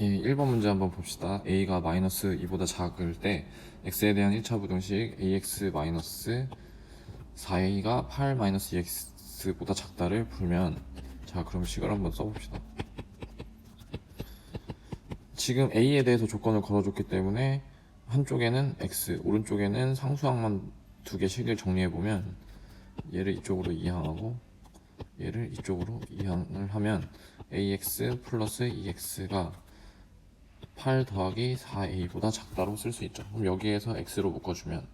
예, 1번 문제 한번 봅시다. a가 마이너스 2보다 작을 때 x에 대한 1차 부등식 ax 마이너스 4a가 8 마이너스 2x보다 작다를 풀면, 자 그럼 식을 한번 써봅시다. 지금 a에 대해서 조건을 걸어줬기 때문에 한쪽에는 x, 오른쪽에는 상수항만 두 개씩을 정리해보면 얘를 이쪽으로 이항하고 얘를 이쪽으로 이항을 하면 ax 플러스 2x가 8 더하기 4a보다 작다로 쓸 수 있죠. 그럼 여기에서 x로 묶어주면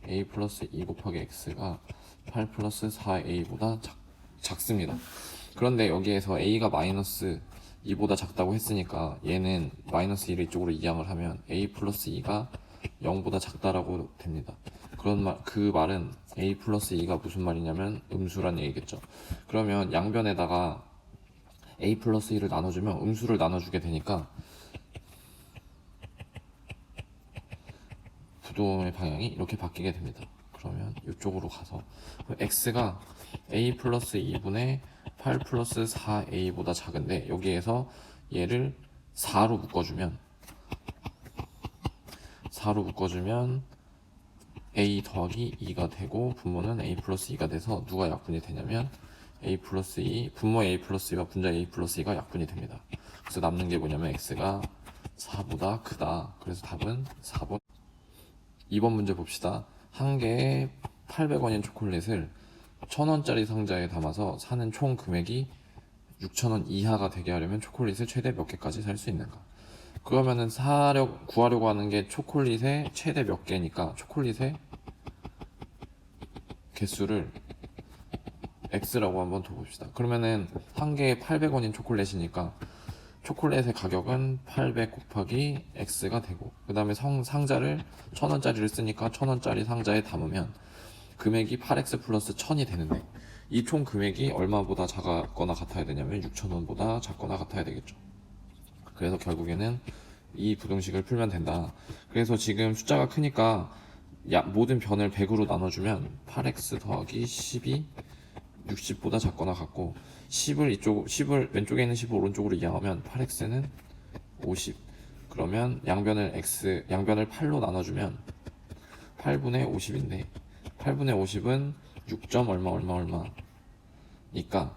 a 플러스 2 곱하기 x가 8 플러스 4a보다 작습니다. 그런데 여기에서 a가 마이너스 2보다 작다고 했으니까 얘는 마이너스 2를 이쪽으로 이항을 하면 a 플러스 2가 0보다 작다라고 됩니다. 그 말은 a 플러스 2가 무슨 말이냐면 음수란 얘기겠죠. 그러면 양변에다가 a 플러스 2를 나눠주면 음수를 나눠주게 되니까 부동의 방향이 이렇게 바뀌게 됩니다. 그러면 이쪽으로 가서 x가 a 플러스 2분의 8 플러스 4a보다 작은데 여기에서 얘를 4로 묶어주면 a 더하기 2가 되고 분모는 a 플러스 2가 돼서 누가 약분이 되냐면 a 플러스 2, 분모 a 플러스 2와 분자 a 플러스 2가 약분이 됩니다. 그래서 남는 게 뭐냐면 x가 4보다 크다. 그래서 답은 4번. 2번 문제 봅시다. 한 개에 800원인 초콜릿을 1000원짜리 상자에 담아서 사는 총 금액이 6000원 이하가 되게 하려면 초콜릿을 최대 몇 개까지 살 수 있는가? 그러면은 구하려고 하는 게 초콜릿의 최대 몇 개니까 초콜릿의 개수를 x라고 한번 둬봅시다. 그러면은 한 개에 800원인 초콜릿이니까 초콜릿의 가격은 800 곱하기 x가 되고, 그 다음에 상자를 1000원짜리를 쓰니까 1000원짜리 상자에 담으면 금액이 8x 플러스 1000이 되는데 이 총 금액이 얼마보다 작거나 같아야 되냐면 6000원보다 작거나 같아야 되겠죠. 그래서 결국에는 이 부등식을 풀면 된다. 그래서 지금 숫자가 크니까 모든 변을 100으로 나눠주면 8x 더하기 10이 60보다 작거나 같고, 10을 왼쪽에 있는 10을 오른쪽으로 이항하면 8x는 50. 그러면 양변을 8로 나눠주면 8분의 50인데 8분의 50은 6점 얼마니까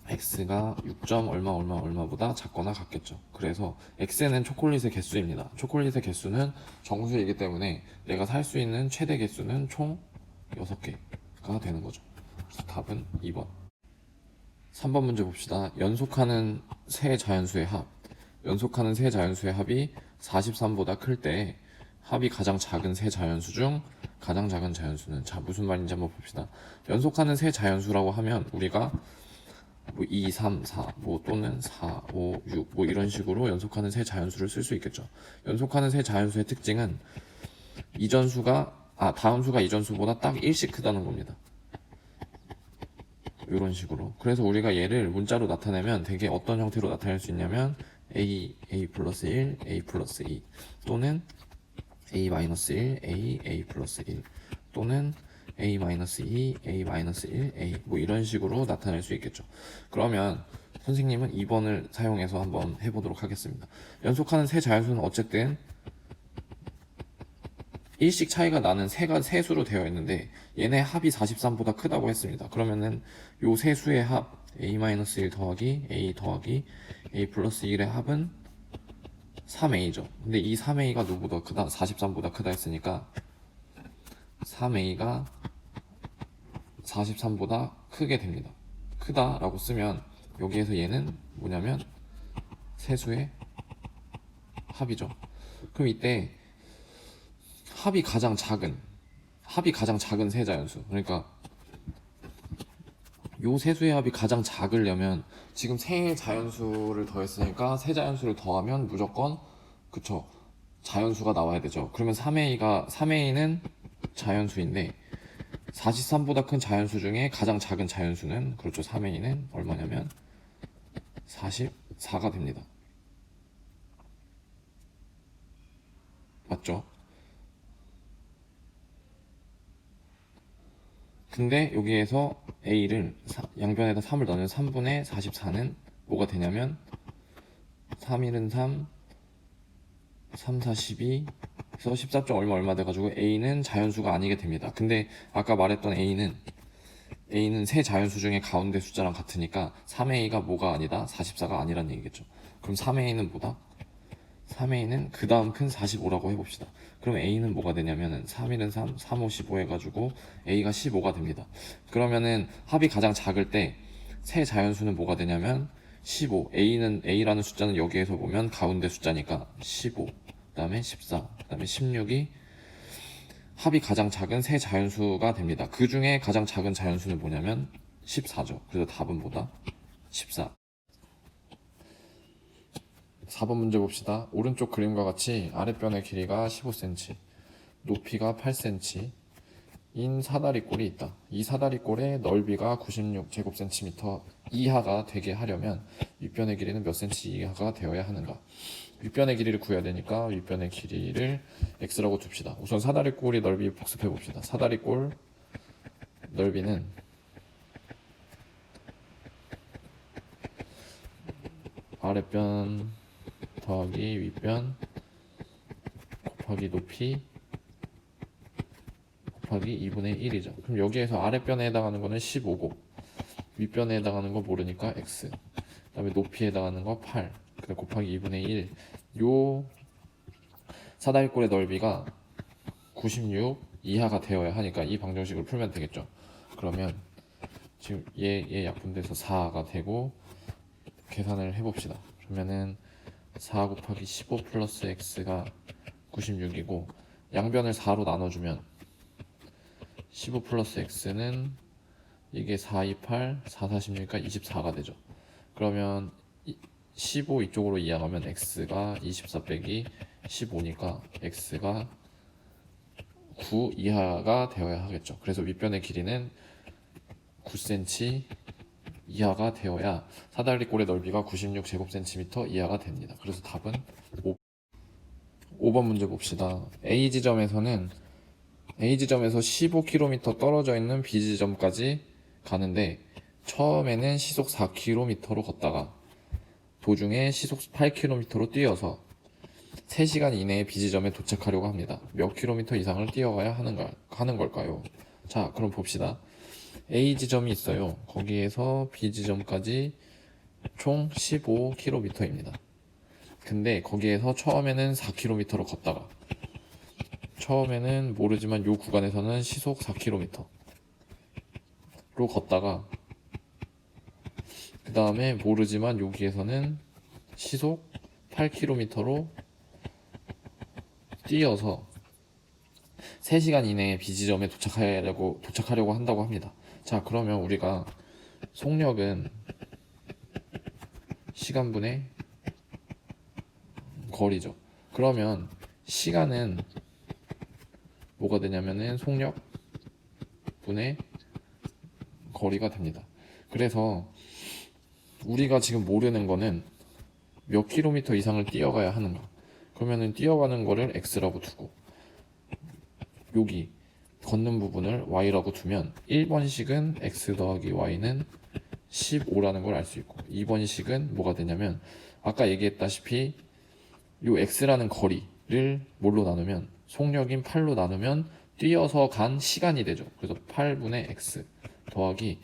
x가 6점 얼마보다 작거나 같겠죠. 그래서 x는 초콜릿의 개수입니다. 초콜릿의 개수는 정수이기 때문에 내가 살 수 있는 최대 개수는 총 6개가 되는 거죠. 그래서 답은 2번. 3번 문제 봅시다. 연속하는 세 자연수의 합이 43보다 클 때 합이 가장 작은 세 자연수 중 가장 작은 자연수는, 자 무슨 말인지 한번 봅시다. 연속하는 세 자연수라고 하면 우리가 뭐 2, 3, 4 또는 4, 5, 6 이런 식으로 연속하는 세 자연수를 쓸 수 있겠죠. 연속하는 세 자연수의 특징은 다음 수가 이전 수보다 딱 1씩 크다는 겁니다. 이런 식으로. 그래서 우리가 얘를 문자로 나타내면 되게 어떤 형태로 나타낼 수 있냐면 a 플러스 1, a 플러스 2 또는 a 마이너스 1, a 플러스 1 또는 a 마이너스 2, a 마이너스 1, a 이런 식으로 나타낼 수 있겠죠. 그러면 선생님은 2번을 사용해서 한번 해보도록 하겠습니다. 연속하는 세 자연수는 어쨌든 1씩 차이가 나는 세 수로 되어 있는데 얘네 합이 43보다 크다고 했습니다. 그러면은 요 세 수의 합 a-1 더하기 a 플러스 1의 합은 3a죠. 근데 이 3a가 누구보다 크다? 43보다 크다 했으니까 3a가 43보다 크게 됩니다. 크다라고 쓰면 여기에서 얘는 뭐냐면 세수의 합이죠. 그럼 이때 합이 가장 작은 세 자연수, 그러니까 요 세수의 합이 가장 작으려면 지금 세 자연수를 더했으니까 세 자연수를 더하면 무조건 그쵸 자연수가 나와야 되죠. 그러면 3a는 자연수인데 43보다 큰 자연수 중에 가장 작은 자연수는 그렇죠 3a는 얼마냐면 44가 됩니다. 맞죠? 근데 여기에서 a를 양변에다 3을 넣으면 3분의 44는 뭐가 되냐면 3일은 3, 3, 4, 12 그래서 14점 얼마 돼가지고 A는 자연수가 아니게 됩니다. 근데 아까 말했던 A는 세 자연수 중에 가운데 숫자랑 같으니까 3A가 뭐가 아니다? 44가 아니란 얘기겠죠. 그럼 3A는 뭐다? 3A는 그 다음 큰 45라고 해봅시다. 그럼 A는 뭐가 되냐면은 3일은 3, 3, 5, 15 해가지고 A가 15가 됩니다. 그러면은 합이 가장 작을 때 세 자연수는 뭐가 되냐면 15. A라는 숫자는 여기에서 보면 가운데 숫자니까 15. 그 다음에 14. 그 다음에 16이 합이 가장 작은 세 자연수가 됩니다. 그 중에 가장 작은 자연수는 뭐냐면 14죠. 그래서 답은 뭐다? 14. 4번 문제 봅시다. 오른쪽 그림과 같이 아랫변의 길이가 15cm, 높이가 8cm 인 사다리꼴이 있다. 이 사다리꼴의 넓이가 96제곱cm 이하가 되게 하려면 윗변의 길이는 몇 cm 이하가 되어야 하는가? 윗변의 길이를 구해야 되니까 윗변의 길이를 x라고 둡시다. 우선 사다리꼴의 넓이 복습해 봅시다. 사다리꼴 넓이는 아랫변 더하기 윗변 곱하기 높이 곱하기 2분의 1이죠. 그럼 여기에서 아랫변에 해당하는 거는 15고 윗변에 해당하는 거 모르니까 x, 그 다음에 높이에 해당하는 거 8, 그다음 곱하기 2분의 1. 요 사다리꼴의 넓이가 96 이하가 되어야 하니까 이 방정식을 풀면 되겠죠. 그러면 지금 얘 약분돼서 4가 되고 계산을 해봅시다. 그러면은 4 곱하기 15 플러스 x가 96이고 양변을 4로 나눠주면 15 플러스 x는 이게 4, 2, 8, 4, 46이니까 24가 되죠. 그러면 15 이쪽으로 이항하면 x가 24 빼기 15니까 x가 9 이하가 되어야 하겠죠. 그래서 윗변의 길이는 9cm 이하가 되어야 사다리꼴의 넓이가 96제곱cm 이하가 됩니다. 그래서 답은 5번 문제 봅시다. A지점에서 15km 떨어져 있는 B지점까지 가는데 처음에는 시속 4km로 걷다가 도중에 시속 8km로 뛰어서 3시간 이내에 B지점에 도착하려고 합니다. 몇 킬로미터 이상을 뛰어가야 하는 걸까요? 자, 그럼 봅시다. A지점이 있어요. 거기에서 B지점까지 총 15km입니다. 근데 거기에서 처음에는 4km로 걷다가 처음에는 모르지만 요 구간에서는 시속 4km로 걷다가 그 다음에 모르지만 여기에서는 시속 8km로 뛰어서 3시간 이내에 B지점에 도착하려고 한다고 합니다. 자, 그러면 우리가 속력은 시간분의 거리죠. 그러면 시간은 뭐가 되냐면은 속력 분의 거리가 됩니다. 그래서 우리가 지금 모르는 거는 몇 킬로미터 이상을 뛰어가야 하는가. 그러면은 뛰어가는 거를 x라고 두고 여기 걷는 부분을 y라고 두면 1번식은 x 더하기 y는 15라는 걸 알 수 있고 2번식은 뭐가 되냐면 아까 얘기했다시피 요 x라는 거리를 뭘로 나누면 속력인 8로 나누면 뛰어서 간 시간이 되죠. 그래서 8분의 x 더하기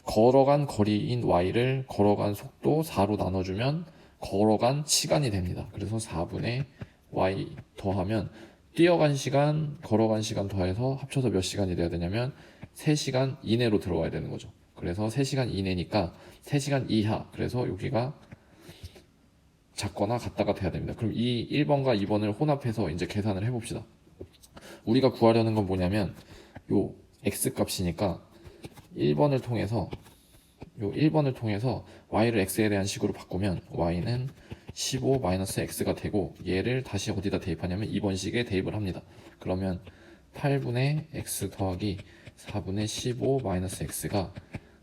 걸어간 거리인 y를 걸어간 속도 4로 나눠주면 걸어간 시간이 됩니다. 그래서 4분의 y 더하면 뛰어간 시간, 걸어간 시간 더해서 합쳐서 몇 시간이 돼야 되냐면 3시간 이내로 들어가야 되는 거죠. 그래서 3시간 이내니까 3시간 이하, 그래서 여기가 작거나 같다가 돼야 됩니다. 그럼 이 1번과 2번을 혼합해서 이제 계산을 해봅시다. 우리가 구하려는 건 뭐냐면 요 x 값이니까 1번을 통해서 y를 x에 대한 식으로 바꾸면 y는 15-x가 되고 얘를 다시 어디다 대입하냐면 2번식에 대입을 합니다. 그러면 8분의 x 더하기 4분의 15-x가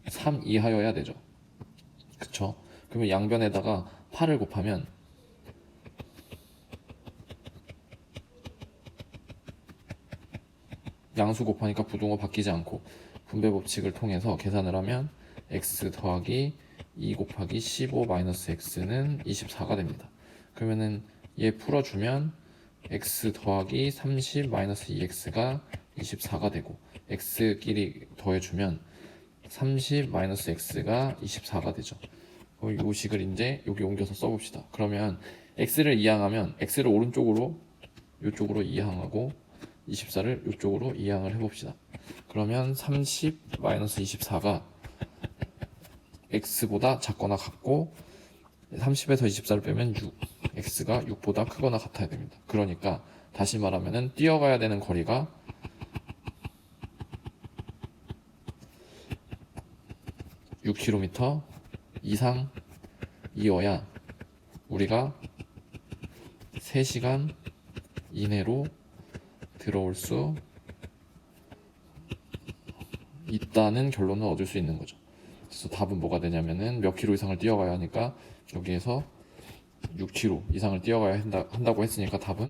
3 이하여야 되죠. 그쵸? 그러면 양변에다가 8을 곱하면 양수 곱하니까 부동호 바뀌지 않고 분배 법칙을 통해서 계산을 하면 x 더하기 2 곱하기 15 마이너스 x는 24가 됩니다. 그러면은 얘 풀어주면 x 더하기 30 마이너스 2x가 24가 되고, x끼리 더해주면 30 마이너스 x가 24가 되죠. 이 식을 이제 여기 옮겨서 써봅시다. 그러면 x를 이항하면 x를 오른쪽으로 이쪽으로 이항하고 24를 이쪽으로 이항을 해봅시다. 그러면 30 마이너스 24가 x보다 작거나 같고, 30에서 24를 빼면 6, x가 6보다 크거나 같아야 됩니다. 그러니까 다시 말하면은 뛰어가야 되는 거리가 6km 이상 이어야 우리가 3시간 이내로 들어올 수 있다는 결론을 얻을 수 있는 거죠. 그래서 답은 뭐가 되냐면은 몇 킬로 이상을 뛰어가야 하니까, 여기에서 6km 이상을 뛰어가야 한다고 했으니까 답은